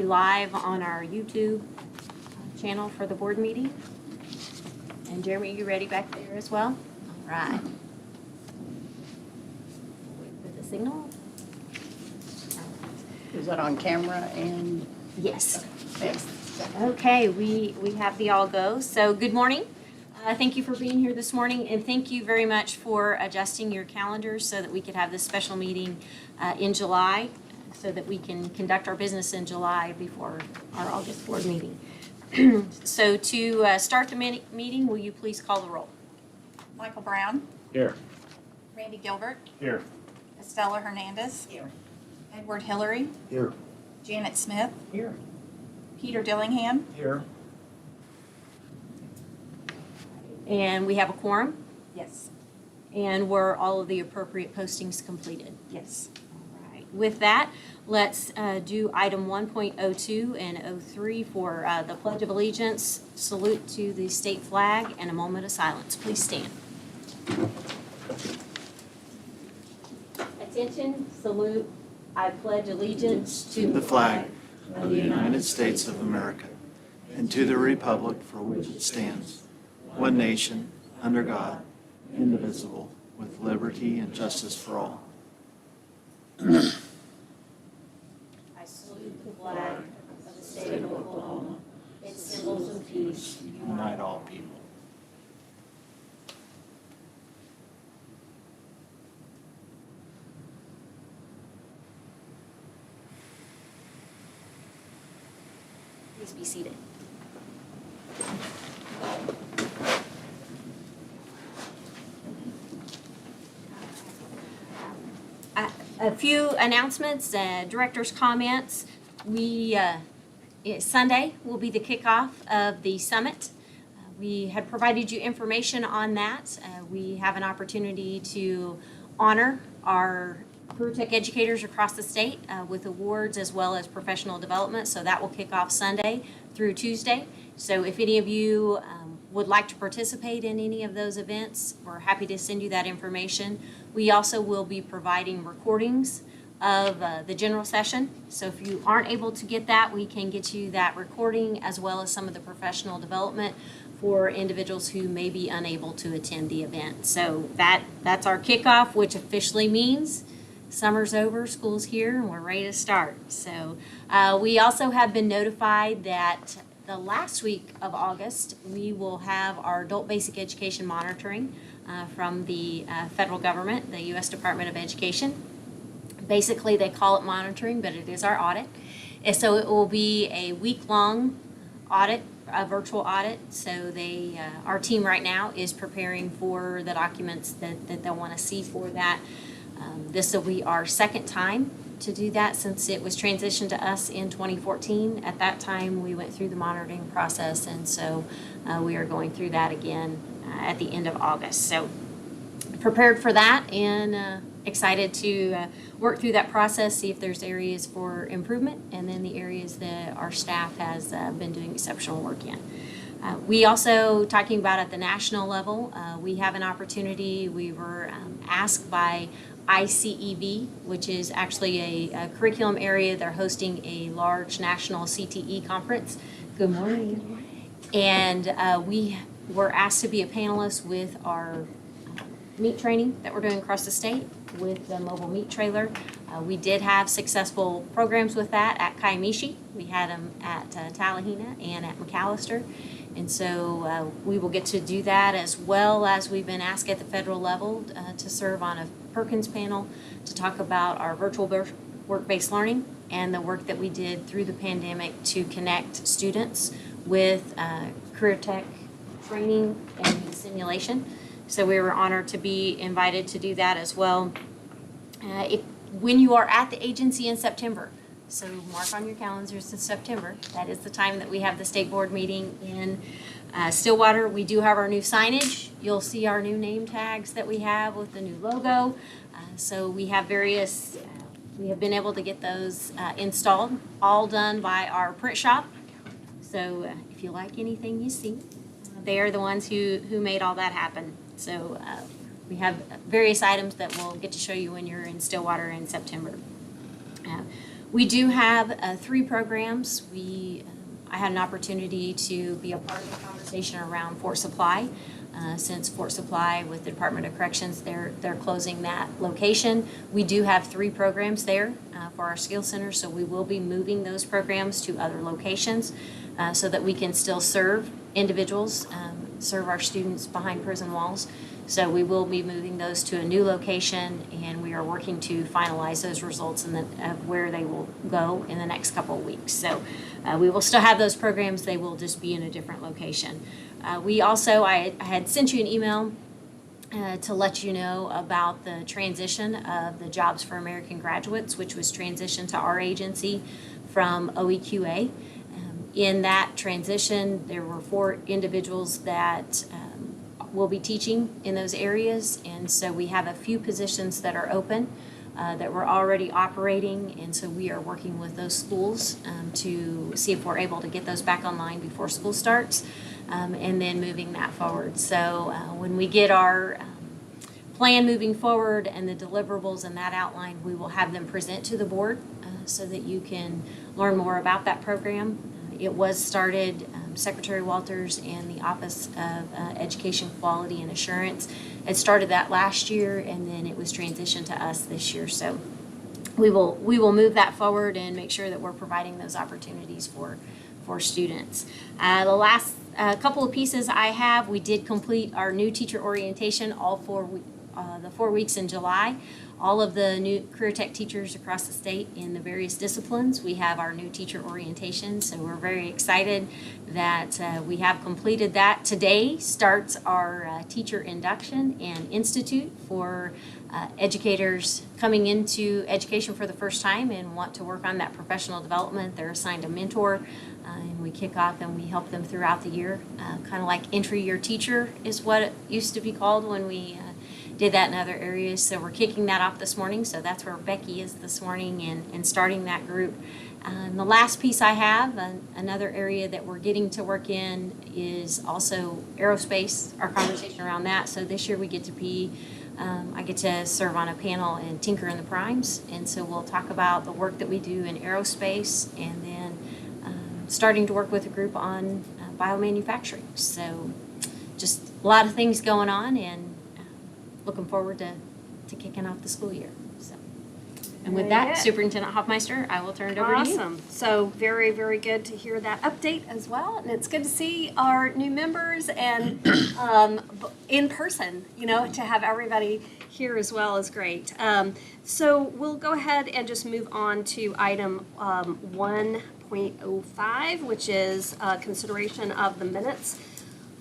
live on our YouTube channel for the board meeting. And Jeremy, you ready back there as well? All right. Wait for the signal. Is that on camera and? Yes. Yes. Okay, we have the all go. So good morning. Thank you for being here this morning, and thank you very much for adjusting your calendars so that we could have this special meeting in July, so that we can conduct our business in July before our August board meeting. So to start the meeting, will you please call the roll? Michael Brown. Here. Randy Gilbert. Here. Estella Hernandez. Here. Edward Hillary. Here. Janet Smith. Here. Peter Dillingham. Here. And we have a quorum, Yes. and were all of the appropriate postings completed? Yes. All right. With that, let's do item 1.02 and 03 for the Pledge of Allegiance, salute to the state flag, and a moment of silence. Please stand. Attention, salute. I pledge allegiance to the flag of the United States of America and to the republic for which it stands, one nation, under God, indivisible, with liberty and justice for all. I salute the flag of the state of Oklahoma, its symbols of peace. Unite all people. Please be seated. A few announcements, director's comments. Sunday will be the kickoff of the summit. We had provided you information on that. We have an opportunity to honor our CareerTech educators across the state with awards as well as professional development. So that will kick off Sunday through Tuesday. So if any of you would like to participate in any of those events, we're happy to send you that information. We also will be providing recordings of the general session. So if you aren't able to get that, we can get you that recording as well as some of the professional development for individuals who may be unable to attend the event. So that's our kickoff, which officially means summer's over, school's here, and we're ready to start. So we also have been notified that the last week of August, we will have our adult basic education monitoring from the federal government, the U.S. Department of Education. Basically, they call it monitoring, but it is our audit. And so it will be a week-long audit, a virtual audit. So our team right now is preparing for the documents that they'll want to see for that. This will be our second time to do that since it was transitioned to us in 2014. At that time, we went through the monitoring process, and so we are going through that again at the end of August. So prepared for that and excited to work through that process, see if there's areas for improvement, and then the areas that our staff has been doing exceptional work in. We also, talking about at the national level, we have an opportunity. We were asked by ICEB, which is actually a curriculum area. They're hosting a large national Cte Conference. Good morning. And we were asked to be a panelist with our meat training that we're doing across the state with the mobile meat trailer. We did have successful programs with that at Kiamichi. We had them at Tallahena and at McAllister. And so we will get to do that, as well as we've been asked at the federal level to serve on a Perkins panel to talk about our virtual work-based learning and the work that we did through the pandemic to connect students with CareerTech training and simulation. So we were honored to be invited to do that as well. When you are at the agency in September, so mark on your calendars in September, that is the time that we have the state board meeting in Stillwater. We do have our new signage. You'll see our new name tags that we have with the new logo. So we have various, we have been able to get those installed, all done by our print shop. So if you like anything you see, they are the ones who made all that happen. So we have various items that we'll get to show you when you're in Stillwater in September. We do have 3 programs. I had an opportunity to be a part of the conversation around Fort Supply. Since Fort Supply with the Department of Corrections, they're closing that location. We do have 3 programs there for our skill center, so we will be moving those programs to other locations so that we can still serve individuals, serve our students behind prison walls. So we will be moving those to a new location, and we are working to finalize those results of where they will go in the next couple of weeks. So we will still have those programs, they will just be in a different location. I had sent you an email to let you know about the transition of the Jobs for American Graduates, which was transitioned to our agency from OEQA. In that transition, there were 4 individuals that will be teaching in those areas, and so we have a few positions that are open that we're already operating, and so we are working with those schools to see if we're able to get those back online before school starts, and then moving that forward. So when we get our plan moving forward and the deliverables and that outlined, we will have them present to the board so that you can learn more about that program. It was started, Secretary Walters and the Office of Education Quality and Assurance had started that last year, and then it was transitioned to us this year. So we will move that forward and make sure that we're providing those opportunities for students. The last couple of pieces I have, we did complete our new teacher orientation the 4 weeks in July. All of the new CareerTech teachers across the state in the various disciplines, we have our new teacher orientation, so we're very excited that we have completed that. Today starts our teacher induction and institute for educators coming into education for the first time and want to work on that professional development. They're assigned a mentor, and we kick off and we help them throughout the year. Kind of like entry year teacher is what it used to be called when we did that in other areas. So we're kicking that off this morning. So that's where Becky is this morning and starting that group. And the last piece I have, another area that we're getting to work in is also aerospace, our conversation around that. So this year we get to be, I get to serve on a panel in Tinker and the Primes. And so we'll talk about the work that we do in aerospace, and then starting to work with a group on biomanufacturing. So just a lot of things going on, and looking forward to kicking off the school year. So, and with Very that, good. Superintendent Hoffmeister, I will turn it over to you. Awesome. So very, very good to hear that update as well. And it's good to see our new members and in person, to have everybody here as well is great. So we'll go ahead and just move on to item 1.05, which is consideration of the minutes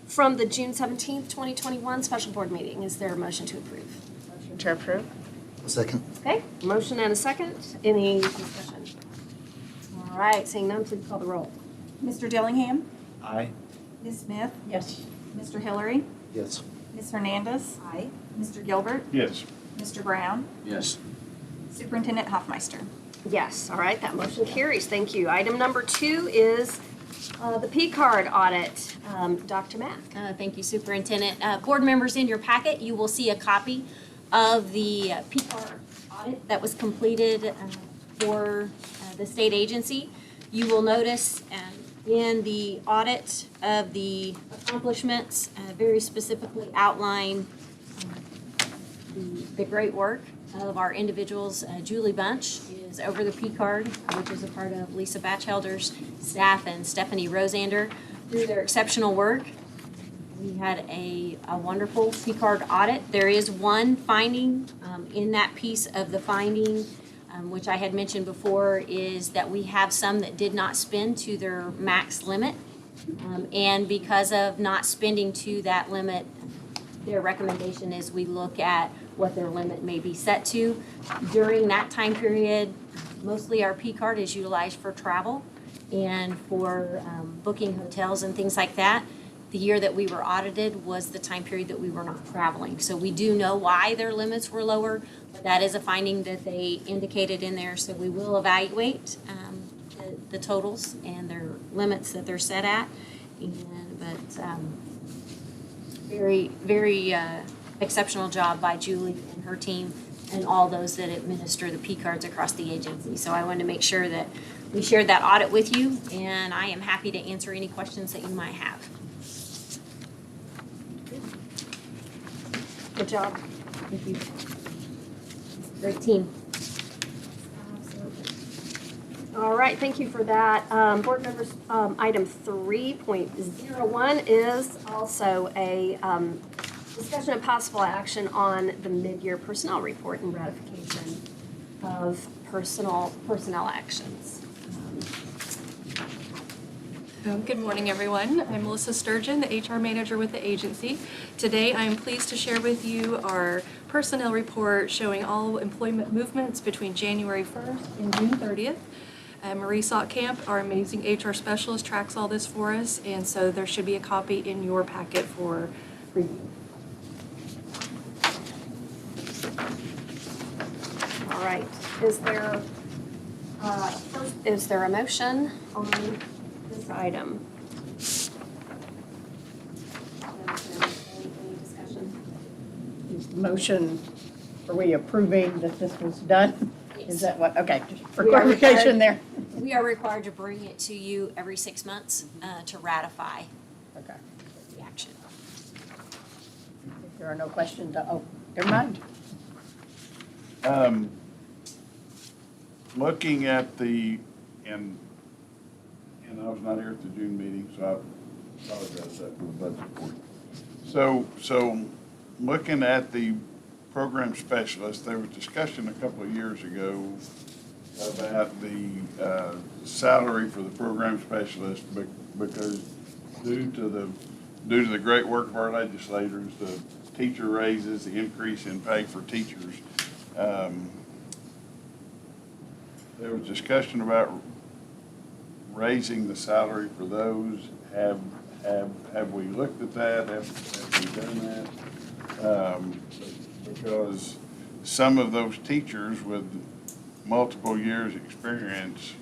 from the June 17th, 2021 special board meeting. Is there a motion to approve? Motion to approve? Second. Okay, motion and a second. Any discussion? All right, seeing none, please call the roll. Mr. Dillingham? Aye. Ms. Smith? Yes. Mr. Hillary? Yes. Ms. Hernandez? Aye. Mr. Gilbert? Yes. Mr. Brown? Yes. Superintendent Hoffmeister? Yes, all right, that motion carries. Thank you. Item number 2 is the P Card Audit. Dr. Mack. Thank you, Superintendent. Board members, in your packet, you will see a copy of the P Card Audit that was completed for the state agency. You will notice in the audit of the accomplishments, very specifically outline the great work of our individuals. Julie Bunch is over the P Card, which is a part of Lisa Batchelder's staff and Stephanie Rosander. Through their exceptional work, we had a wonderful P Card audit. There is one finding in that piece of the finding, which I had mentioned before, is that we have some that did not spend to their max limit. And because of not spending to that limit, their recommendation is we look at what their limit may be set to. During that time period, mostly our P Card is utilized for travel and for booking hotels and things like that. The year that we were audited was the time period that we were not traveling. So we do know why their limits were lower, but that is a finding that they indicated in there. So we will evaluate the totals and their limits that they're set at. Very, very exceptional job by Julie and her team and all those that administer the P cards across the agency. So I wanted to make sure that we shared that audit with you, and I am happy to answer any questions that you might have. Good job. Thank you. Great team. All right, thank you for that. Board members, item 3.01 is also a discussion of possible action on the mid-year personnel report and ratification of personnel actions. Good morning, everyone. I'm Melissa Sturgeon, the HR manager with the agency. Today, I am pleased to share with you our personnel report showing all employment movements between January 1st and June 30th. Marie Sottkamp, our amazing HR specialist, tracks all this for us, and so there should be a copy in your packet for review. All right, is there a motion on this item? Any discussion? is the motion, are we approving that this was done? Is that what, okay, just for We are clarification there. We are required to bring it to you every 6 months to ratify Okay. the action. If there are no questions, oh, never mind. Looking at the, and I was not here at the June meeting, so I apologize that for the budget report. So looking at the program specialist, there was discussion a couple of years ago about the salary for the program specialist because due to the great work of our legislators, the teacher raises, the increase in pay for teachers, there was discussion about raising the salary for those. Have we looked at that? Have we done that? Because some of those teachers with multiple years' experience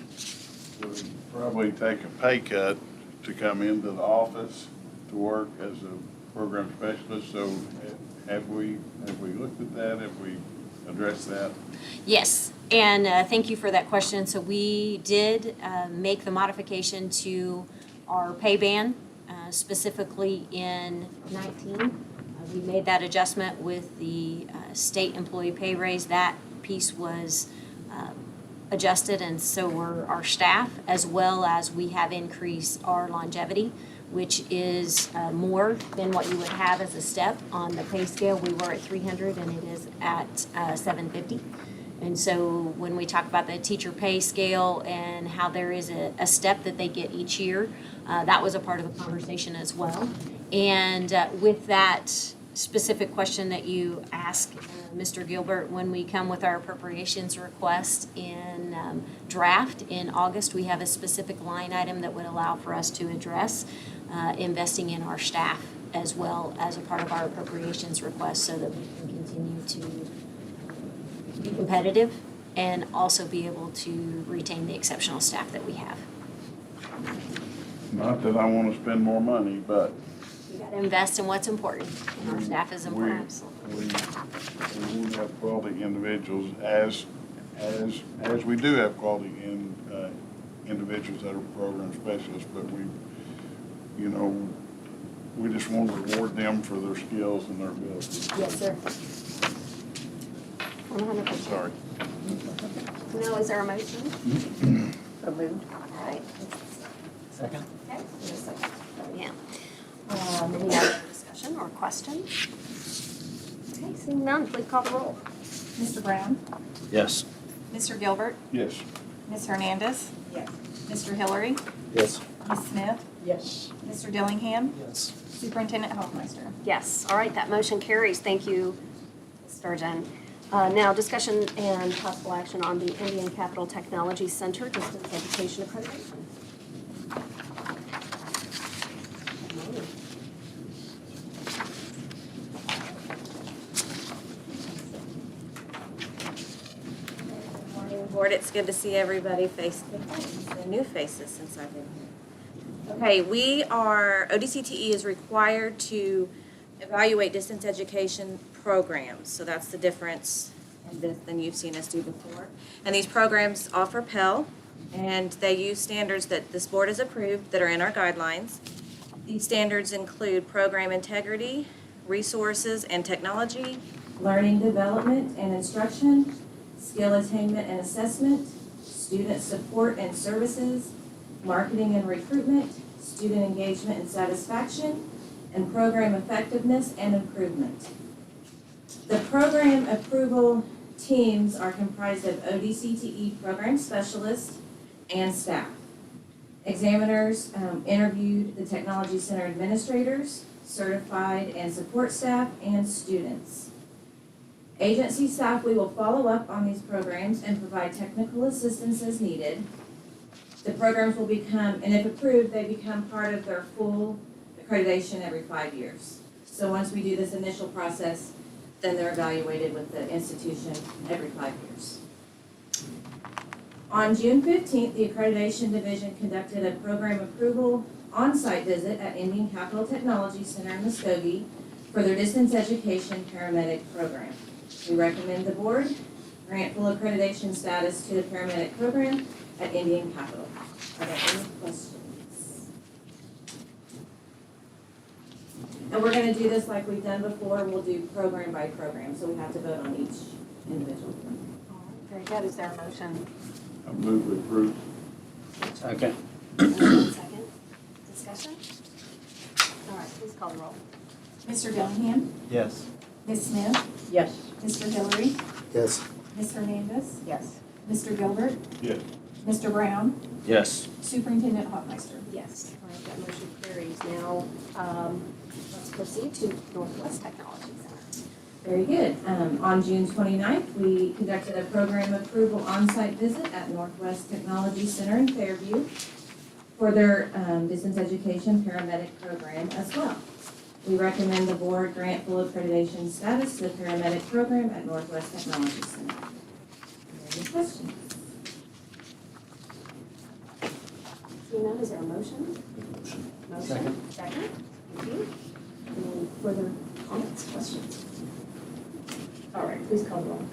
would probably take a pay cut to come into the office to work as a program specialist. So have we looked at that? Have we addressed that? Yes, and thank you for that question. So we did make the modification to our pay band, specifically in 19. We made that adjustment with the state employee pay raise. That piece was adjusted, and so were our staff, as well as we have increased our longevity, which is more than what you would have as a step on the pay scale. We were at 300 and it is at 750. And so when we talk about the teacher pay scale and how there is a step that they get each year, that was a part of the conversation as well. And with that specific question that you asked, Mr. Gilbert, when we come with our appropriations request in draft in August, we have a specific line item that would allow for us to address investing in our staff as well as a part of our appropriations request so that we can continue to be competitive and also be able to retain the exceptional staff that we have. Not that I want to spend more money, but We got to invest in what's important, and our staff is important. we won't have quality individuals as we do have quality in individuals that are program specialists, but we just want to reward them for their skills and their abilities. Yes, sir. 100%. Sorry. Now, is there a motion? So moved. All right. Second? Okay, just a second. Yeah. Any other discussion or questions? Okay, seeing none, please call the roll. Mr. Brown? Yes. Mr. Gilbert? Yes. Ms. Hernandez? Yes. Mr. Hillary? Yes. Ms. Smith? Yes. Mr. Dillingham? Yes. Superintendent Hoffmeister? Yes, all right, that motion carries. Thank you, Ms. Sturgeon. Now, discussion and possible action on the Indian Capital Technology Center Distance Education Accreditation. Good morning, Board. It's good to see everybody face to face, the new faces since I've been here. Okay, ODCTE is required to evaluate distance education programs, so that's the difference than you've seen us do before. And these programs offer Pell, and they use standards that this board has approved that are in our guidelines. These standards include program integrity, resources and technology, learning development and instruction, skill attainment and assessment, student support and services, marketing and recruitment, student engagement and satisfaction, and program effectiveness and improvement. The program approval teams are comprised of ODCTE program specialists and staff. Examiners interviewed the Technology Center administrators, certified and support staff, and students. Agency staff, we will follow up on these programs and provide technical assistance as needed. The programs will become, and if approved, they become part of their full accreditation every 5 years. So once we do this initial process, then they're evaluated with the institution every 5 years. On June 15th, the Accreditation Division conducted a program approval on-site visit at Indian Capital Technology Center in Muskogee for their distance education paramedic program. We recommend the board grant full accreditation status to the paramedic program at Indian Capital. Are there any questions? And we're going to do this like we've done before. We'll do program by program, so we have to vote on each individual. Very good. Is there a motion? I move we approve. Second. Second. Discussion? All right, please call the roll. Mr. Dillingham? Yes. Ms. Smith? Yes. Mr. Hillary? Yes. Ms. Hernandez? Yes. Mr. Gilbert? Yes. Mr. Brown? Yes. Superintendent Hoffmeister? Yes. All right, that motion carries. Now, let's proceed to Northwest Technology Center. Very good. On June 29th, we conducted a program approval on-site visit at Northwest Technology Center in Fairview for their distance education paramedic program as well. We recommend the board grant full accreditation status to the paramedic program at Northwest Technology Center. Are there any questions? Seeing none, is there a motion? Motion. Second. Thank you. Any further comments, questions? All right, please call the roll.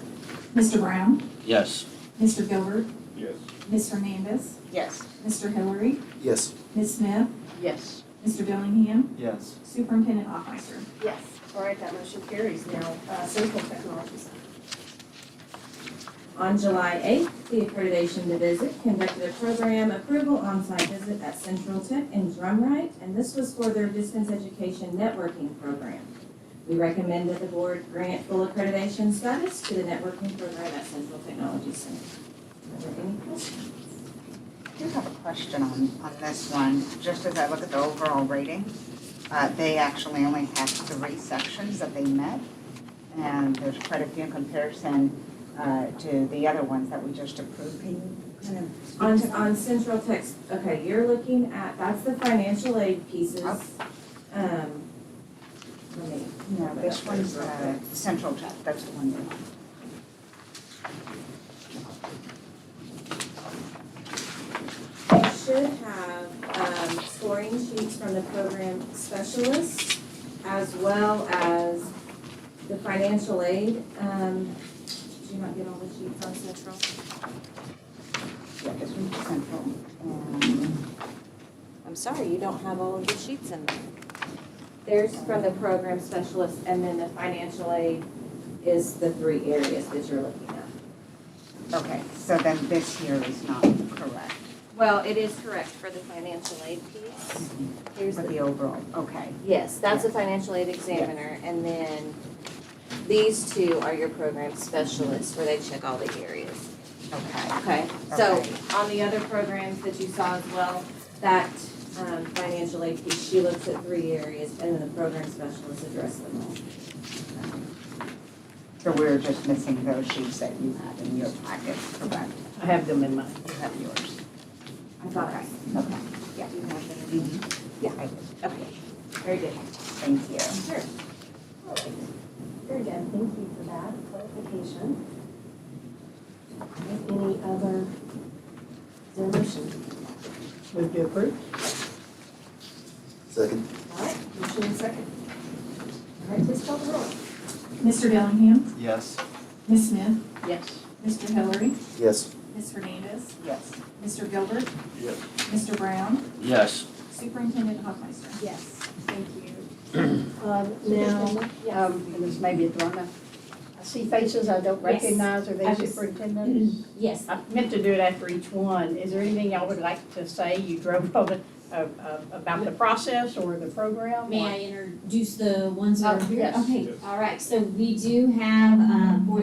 Mr. Brown? Yes. Mr. Gilbert? Yes. Ms. Hernandez? Yes. Mr. Hillary? Yes. Ms. Smith? Yes. Mr. Dillingham? Yes. Superintendent Hoffmeister? Yes. All right, that motion carries. Now, Central Technology Center. On July 8th, the Accreditation Division conducted a program approval on-site visit at Central Tech in Drumright, and this was for their distance education networking program. We recommend that the board grant full accreditation status to the networking program at Central Technology Center. Are there any questions? I do have a question on this one. Just as I look at the overall rating, they actually only have 3 sections that they met, and there's quite a few in comparison to the other ones that we just approved. Can you kind of speak to On Central Tech, okay, you're looking at, that's the financial aid pieces. Let me. No, this one's Central Tech, that's the one you're on. You should have scoring sheets from the program specialists as well as the financial aid. Did you not get all the sheets on Central? Yeah, this one's Central. I'm sorry, you don't have all of the sheets in there. There's from the program specialist, and then the financial aid is the 3 areas that you're looking at. Okay, so then this here is not correct. Well, it is correct for the financial aid piece. Here's For the overall, okay. Yes, that's a financial aid examiner, and then these 2 are your program specialists, where they check all the areas. Okay. Okay, so Okay. on the other programs that you saw as well, that financial aid piece, she looks at 3 areas, and then the program specialists address them all. So we're just missing those sheets that you have in your packet, correct? I have them in mind. You have yours. I thought Okay, I, okay. yeah, you have them. Yeah, I did. Okay, very good. Thank you. Sure. All right. Very good. Thank you for that clarification. Any other, is there a motion? Move to approve? Second. All right, motion and second. All right, please call the roll. Mr. Dillingham? Yes. Ms. Smith, Yes. Mr. Hillary, Yes. Ms. Hernandez, Yes. Mr. Gilbert, Yes. Mr. Brown, Yes. Superintendent Hoffmeister. Yes, thank you. Now, and this may be thrown up. I see faces I don't Yes. recognize. Are they I was- superintendents? Yes, I meant to do it after each one. Is there anything y'all would like to say? You drove over about the process or the program? May I introduce the ones that are Oh, here? yes. Okay, all right, so we do have, for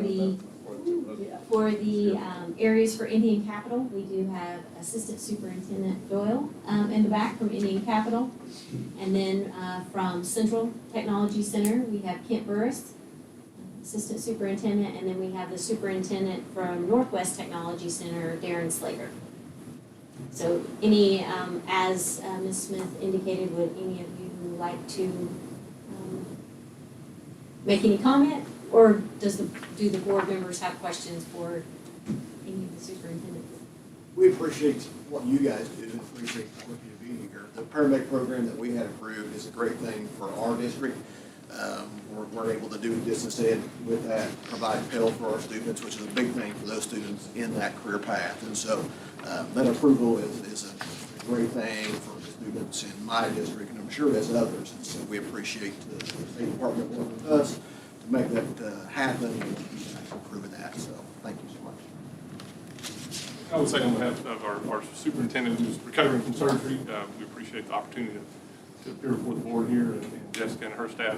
the areas for Indian Capital, we do have Assistant Superintendent Doyle in the back from Indian Capital. And then from Central Technology Center, we have Kent Burris, Assistant Superintendent, and then we have the Superintendent from Northwest Technology Center, Darren Slater. So any, as Ms. Smith indicated, would any of you like to make any comment? Or do the board members have questions for any of the superintendents? We appreciate what you guys do and appreciate what you being here. The paramedic program that we had approved is a great thing for our district. We're able to do distance ed with that, provide Pell for our students, which is a big thing for those students in that career path. And so that approval is a great thing for the students in my district, and I'm sure as others. And so we appreciate the State Department working with us to make that happen and you guys approving that. So thank you so much. I would say on behalf of our superintendent who's recovering from surgery, we appreciate the opportunity to appear before the board here and Jessica and her staff.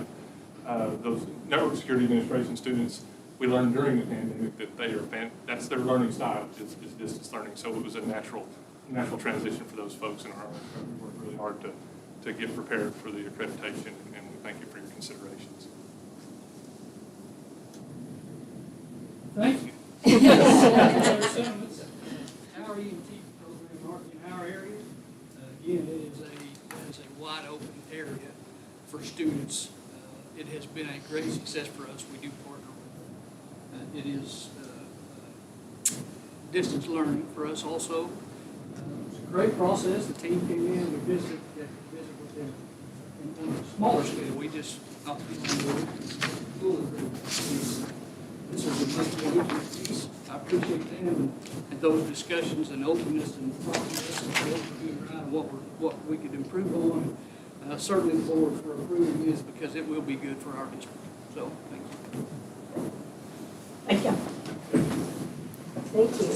Those network security administration students, we learned during the pandemic that that's their learning style is distance learning. So it was a natural transition for those folks, and we worked really hard to get prepared for the accreditation, and we thank you for your considerations. Thank you. Our EMT program in our area, again, it is a wide open area for students. It has been a great success for us. We do partner with it. It is distance learning for us also. It's a great process. The team came in, we visited with them on a smaller scale. We just not the full agreement. This is a much more intimate piece. I appreciate them and those discussions and openness and process and being around what we could improve on. Certainly the board for approving this because it will be good for our district. So, thank you. Thank you. thank you.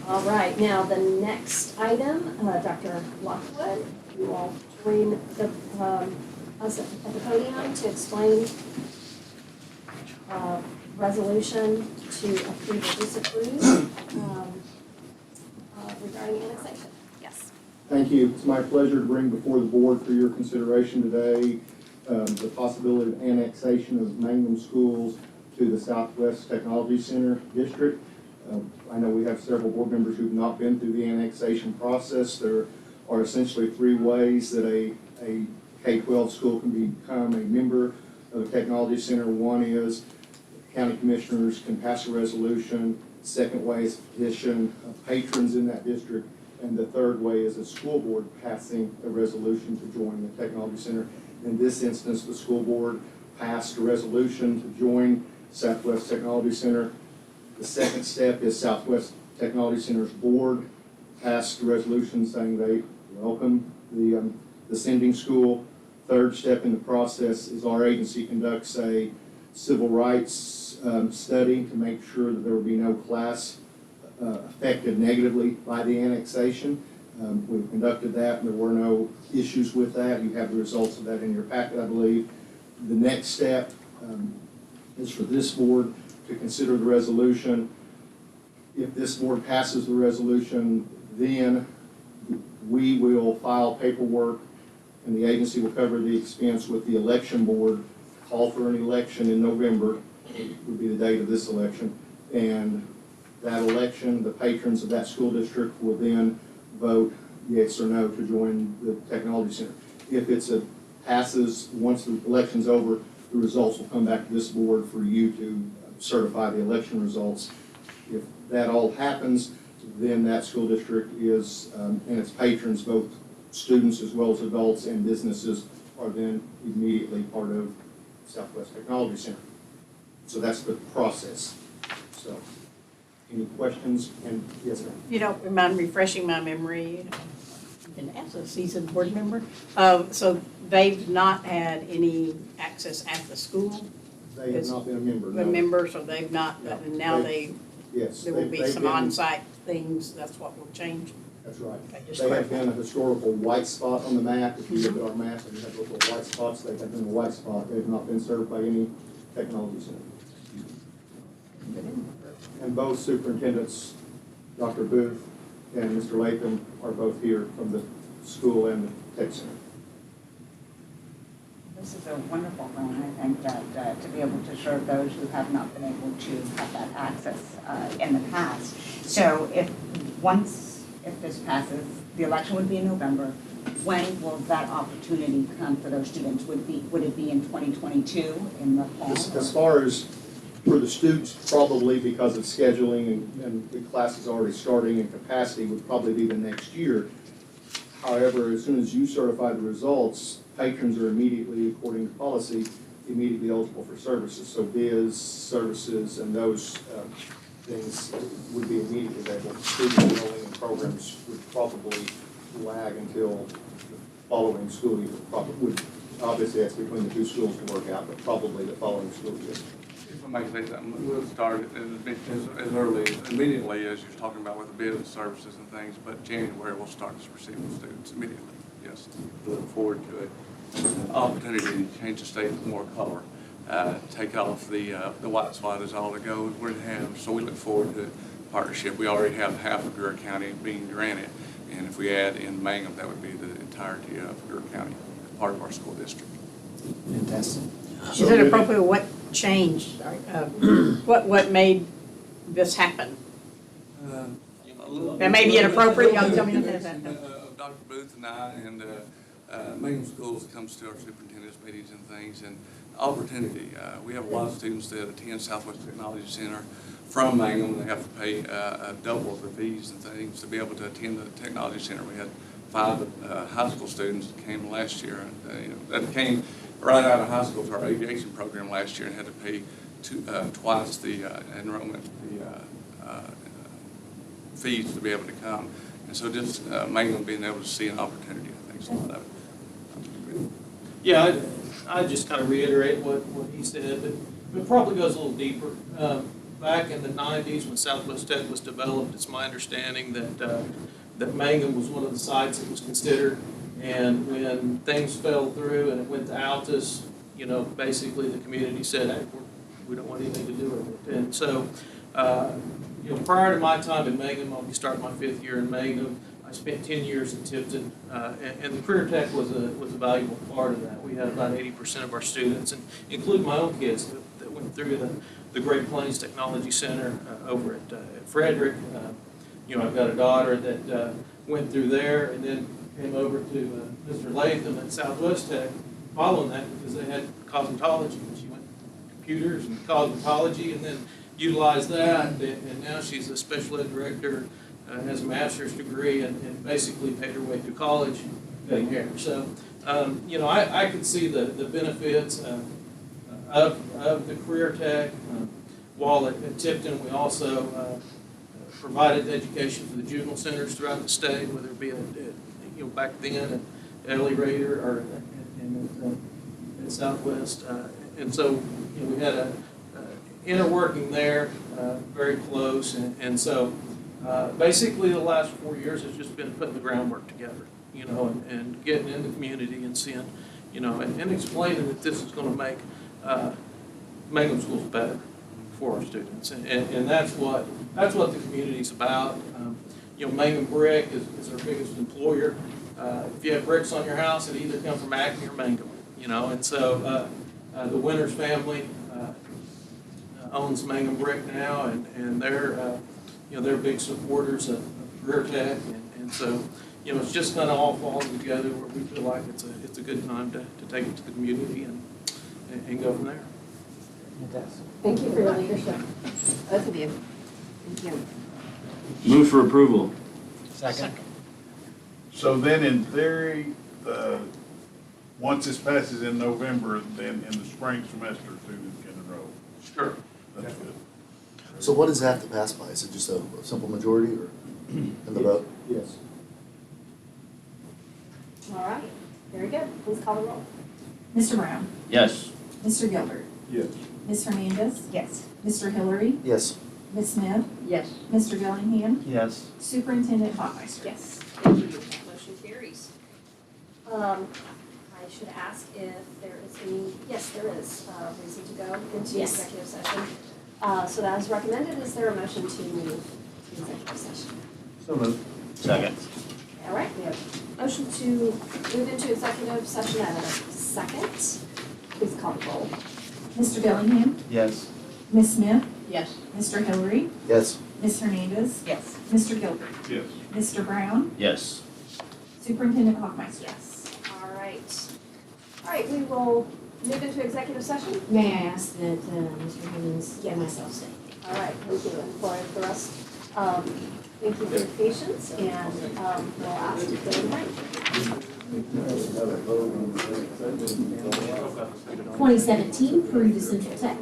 All right, now the next item, Dr. Lockwood, you will join us at the podium to explain resolution to approve or disapprove regarding annexation. Yes. Thank you. It's my pleasure to bring before the board for your consideration today the possibility of annexation of Mangum schools to the Southwest Technology Center District. I know we have several board members who've not been through the annexation process. There are essentially three ways that a K-12 school can become a member of a technology center. One is county commissioners can pass a resolution. Second way is petition of patrons in that district. And the third way is a school board passing a resolution to join the technology center. In this instance, the school board passed a resolution to join Southwest Technology Center. The second step is Southwest Technology Center's board passed a resolution saying they welcome the sending school. Third step in the process is our agency conducts a civil rights study to make sure that there will be no class affected negatively by the annexation. We've conducted that and there were no issues with that. You have the results of that in your packet, I believe. The next step is for this board to consider the resolution. If this board passes the resolution, then we will file paperwork and the agency will cover the expense with the election board, call for an election in November, would be the date of this election. And that election, the patrons of that school district will then vote yes or no to join the technology center. If it's passes, once the election's over, the results will come back to this board for you to certify the election results. If that all happens, then that school district is, and its patrons, both students as well as adults and businesses, are then immediately part of Southwest Technology Center. So that's the process. So, any questions? And yes, ma'am. You don't mind refreshing my memory? And as a seasoned board member, so they've not had any access at the school? They have not been a member. A no. member, so they've not, and now Yes. there will be they've some been- on-site things, that's what will change? That's right. Okay, just They have clarify. been a historical white spot on the map. If you look at our map and you have little white spots, they have been a white spot. They have not been served by any technology center. And both superintendents, Dr. Booth and Mr. Latham, are both here from the school and the tech center. This is a wonderful thing, I think, that to be able to serve those who have not been able to have that access in the past. So if this passes, the election would be in November, when will that opportunity come for those students? Would it be in 2022 in the fall? As far as for the students, probably because of scheduling and the classes already starting and capacity would probably be the next year. However, as soon as you certify the results, patrons are immediately, according to policy, immediately eligible for services. So biz, services, and those things would be immediately available. Student enrolling in programs would probably lag until the following school year. Obviously, that's between the two schools to work out, but probably the following school year. If I may say something, we'll start as early, immediately as you're talking about with the business services and things, but January we'll start receiving students immediately. Yes, look forward to it. Opportunity to change the state with more color. Take off the white spot is all to go we're to have. So we look forward to partnership. We already have half of Greer County being granted, and if we add in Mangum, that would be the entirety of Greer County, part of our school district. Fantastic. Is it appropriate, what changed, what made this happen? That may be inappropriate, y'all tell me that. Dr. Booth and I and Mangum Schools comes to our superintendent's meetings and things, and opportunity. We have a lot of students that attend Southwest Technology Center from Mangum. They have to pay double the fees and things to be able to attend the Technology Center. We had 5 high school students that came last year, and that came right out of high school to our aviation program last year and had to pay twice the enrollment fees to be able to come. And so just Mangum being able to see an opportunity, I think, is a lot of it. Yeah, I just kind of reiterate what he said, but it probably goes a little deeper. Back in the 90s when Southwest Tech was developed, it's my understanding that Mangum was one of the sites that was considered. And when things fell through and it went to Altus, basically the community said, hey, we don't want anything to do with it. And so, prior to my time in Mangum, I'll be starting my 5th year in Mangum. I spent 10 years in Tipton, and the CareerTech was a valuable part of that. We had about 80% of our students, and including my own kids that went through the Great Plains Technology Center over at Frederick. I've got a daughter that went through there and then came over to Mr. Latham at Southwest Tech following that because they had cosmetology. And she went to computers and cosmetology and then utilized that. And now she's a special ed director, has a master's degree, and basically paid her way through college cutting hair. So, I could see the benefits of the CareerTech. While at Tipton, we also provided education for the juvenile centers throughout the state, whether it be back then at Ellie Raider or at Southwest. And so we had a inner working there, very close. And so basically the last 4 years has just been putting the groundwork together, and getting in the community and seeing, and explaining that this is going to make Mangum schools better for our students. And that's what the community's about. Mangum Brick is our biggest employer. If you have bricks on your house, it either come from Acme or Mangum, and so the Winters family owns Mangum Brick now, and they're big supporters of CareerTech, and so it's just kind of all falling together where we feel like it's a good time to take it to the community and go from there. Thank you for your leadership, both of you. Thank you. Move for approval. Second. So then in theory, once this passes in November, then in the spring semester, students can enroll. Sure. That's good. So what does that have to pass by? Is it just a simple majority or in the vote? Yes. All right, very good. Please call the roll. Mr. Brown? Yes. Mr. Gilbert? Yes. Ms. Hernandez? Yes. Mr. Hillary? Yes. Ms. Smith? Yes. Mr. Dillingham? Yes. Superintendent Hoffmeister? Yes, thank you. Motion carries. I should ask if there is any, yes, there is reason to go into Yes. executive session. So that is recommended. Is there a motion to move to executive session? So moved. Second. All right, we have a motion to move into executive session at a second. Please call the roll. Mr. Dillingham? Yes. Ms. Smith? Yes. Mr. Hillary? Yes. Ms. Hernandez? Yes. Mr. Gilbert? Yes. Mr. Brown? Yes. Superintendent Hoffmeister? Yes. All right. All right, we will move into executive session. May I ask that Mr. Higgins and myself stay? All right, thank you. And for the rest, thank you for your patience, and we'll ask if there's a break. 2017 Peru to Central Tech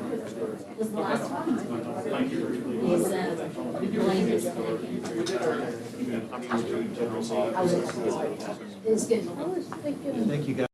was the last one. Is Blaine is Is good. Thank you. Thank you, guys.